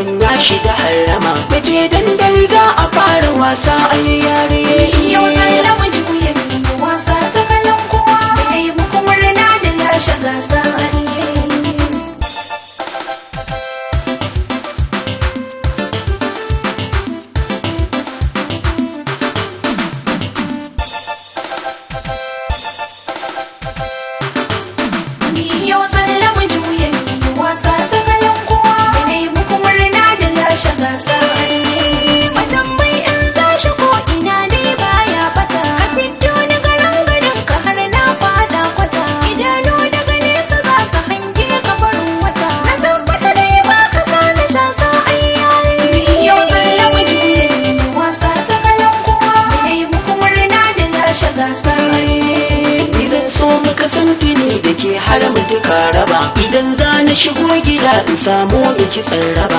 sanya shi da harama. Mace dandal za a fara wasa ayyare. Yau zan namiji ku yi wasa ta kalan kowa. Mai muku murna da lashe gasa Yau zan namiji ku yi wasa ta kalan kowa. Mai muku murna da lashe gasa har mutuka raba. Idan za na shigo gida in samu miki tsaraba.